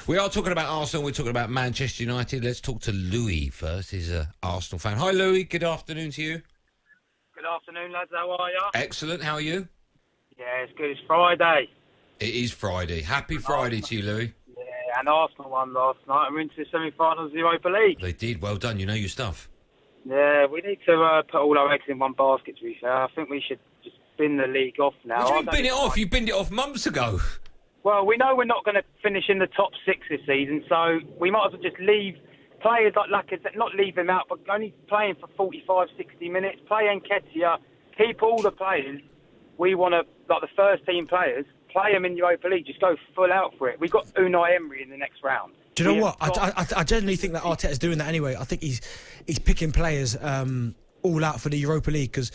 We are talking about Arsenal. We're talking about Manchester United. Let's talk to Louis first. He's an Arsenal fan. Hi, Louis. Good afternoon to you. Good afternoon, lads. How are you? Excellent. How are you? Yeah, it's good. It's Friday. It is Friday. Happy Friday to you, Louis. Yeah, and Arsenal won last night. We're into the semi-finals of the Europa League. They did. Well done. You know your stuff. Yeah, we need to put all our eggs in one basket, to be fair. I think we should just bin the league off now. What do you mean bin it off? You binned it off months ago. Well, we know we're not going to finish in the top 6 this season, so we might as well just leave players like Lacazette, not leave them out, but only playing for 45, 60 minutes. Play Nketiah, keep all the players. We want to, like the first team players, play them in Europa League. Just go full out for it. We've got Unai Emery in the next round. Do you know what? I generally think that Arteta's doing that anyway. I think he's picking players all out for the Europa League because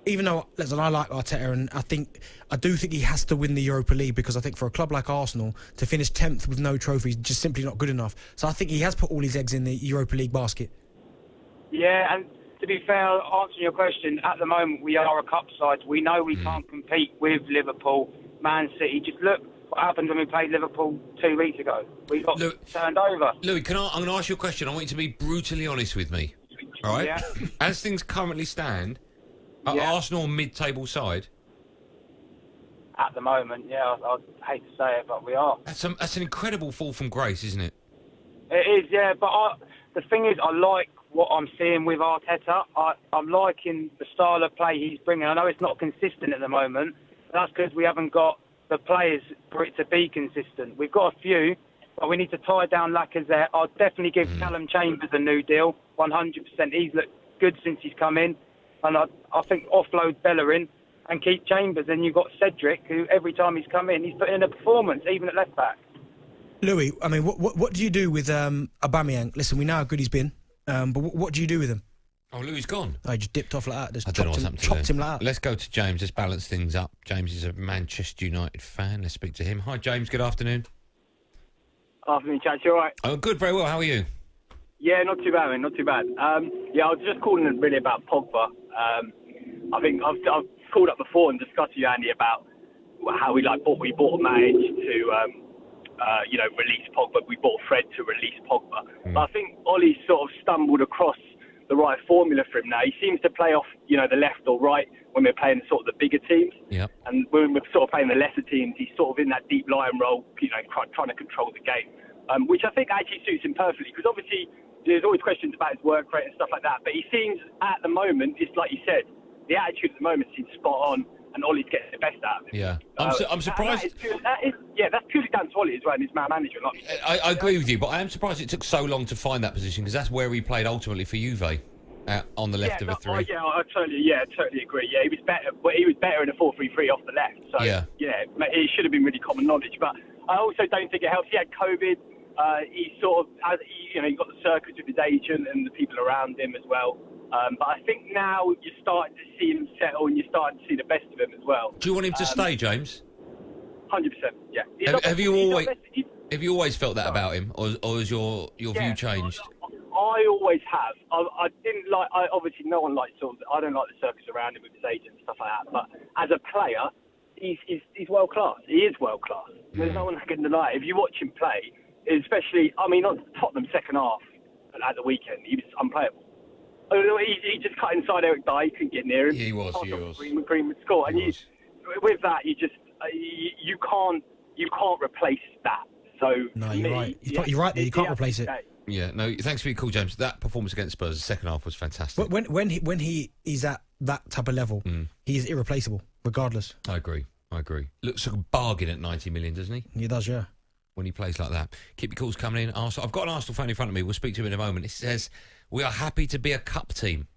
even though I like Arteta and I do think he has to win the Europa League because I think for a club like Arsenal to finish 10th with no trophies is just simply not good enough. So I think he has put all his eggs in the Europa League basket. Yeah, and to be fair, answering your question, at the moment we are a cup side. We know we can't compete with Liverpool, Man City. Just look what happened when we played Liverpool 2 weeks ago. We got turned over. Louis, I'm going to ask you a question. I want you to be brutally honest with me. All right? Yeah. As things currently stand, are Arsenal mid-table side? At the moment, yeah, I hate to say it, but we are. That's an incredible fall from grace, isn't it? It is, yeah, but the thing is, I like what I'm seeing with Arteta. I'm liking the style of play he's bringing. I know it's not consistent at the moment, but that's because we haven't got the players for it to be consistent. We've got a few, but we need to tie down Lacazette. I'll definitely give Callum Chambers a new deal, 100%. He's looked good since he's come in, and I think offload Bellerin and keep Chambers. And you've got Cedric, who every time he's come in, he's put in a performance, even at left back. Louis, I mean, what do you do with Aubameyang? Listen, we know how good he's been, but what do you do with him? Oh, Louis gone. Oh, he just dipped off like that. Just I don't know what's happened to chopped him like that. Let's go to James. Let's balance things up. James is a Manchester United fan. Let's speak to him. Hi, James. Good afternoon. Afternoon, chat. You all right? Oh, good. Very well. How are you? Yeah, not too bad, man. Not too bad. Yeah, I was just calling really about POGBA. I think I've called up before and discussed with you, Andy, about how we bought a manage to release POGBA. We bought Fred to release POGBA. But I think Ollie's sort of stumbled across the right formula for him now. He seems to play off, the left or right when we're playing sort of the bigger teams. Yep. And when we're sort of playing the lesser teams, he's sort of in that deep line role, trying to control the game, which I think actually suits him perfectly because obviously there's always questions about his work rate and stuff like that. But he seems, at the moment, it's like you said, the attitude at the moment seems spot on, and Ollie's getting the best out of him. Yeah, I'm surprised. That's purely down to Ollie as well, and his man management. Like I agree with you, but I am surprised it took so long to find that position because that's where he played ultimately for Juve, on the left of a three. I totally agree. Yeah, he was better. But he was better in a 4-3-3 off the left. So it should have been really common knowledge. But I also don't think it helps. He had COVID. He sort of has, he got the circus with his agent and the people around him as well. But I think now you're starting to see him settle and you're starting to see the best of him as well. Do you want him to stay, James? 100%. Yeah. Have you always felt that about him, or has your view changed? I always have. I didn't like. Obviously, no one likes I don't like the circus around him with his agent and stuff like that. But as a player, he's world class. He is world class. There's no one that can deny it. If you watch him play, especially, on Tottenham second half at the weekend, he was unplayable. He just cut inside Eric Dyer. He couldn't get near him. Yeah, he was. Green would score, and with that, you can't replace that. So no, you're right. You're right there. You can't replace it. Yeah, no. Thanks for your call, James. That performance against Spurs, the second half was fantastic. When he is at that type of level, he is irreplaceable, regardless. I agree. Looks like a bargain at 90 million, doesn't he? He does, yeah. When he plays like that. Keep your calls coming in. Arsenal. I've got an Arsenal fan in front of me. We'll speak to him in a moment. It says, we are happy to be a cup team.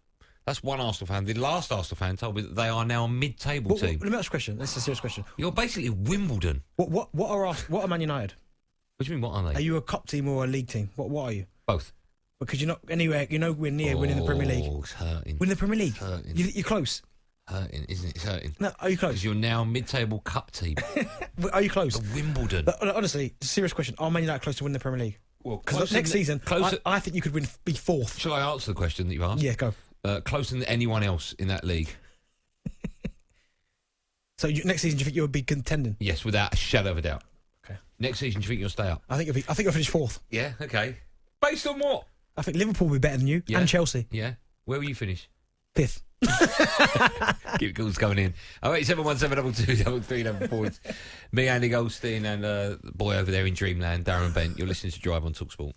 That's one Arsenal fan. The last Arsenal fan told me that they are now a mid-table team. Let me ask a question. This is a serious question. You're basically Wimbledon. What are Man United? What do you mean, what are they? Are you a cup team or a league team? What are you? Both. Because you're not anywhere. You're nowhere near winning the Premier League. It's hurting. Winning the Premier League. Hurting. You're close. Hurting, isn't it? It's hurting. No, are you close? Because you're now mid-table cup team. Are you close? Wimbledon. But, honestly, serious question. Are Man United close to winning the Premier League? Well, because next season, I think you could be fourth. Shall I answer the question that you've asked? Yeah, go. Closer than anyone else in that league. So next season, do you think you'll be contending? Yes, without a shadow of a doubt. Okay. Next season, do you think you'll stay up? I think you'll finish 4th. Yeah, okay. Based on what? I think Liverpool will be better than you and Chelsea. Yeah. Where will you finish? 5th. Keep the calls coming in. 08717223374. Me, Andy Goldstein, and the boy over there in Dreamland, Darren Bent. You're listening to Drive on talkSPORT.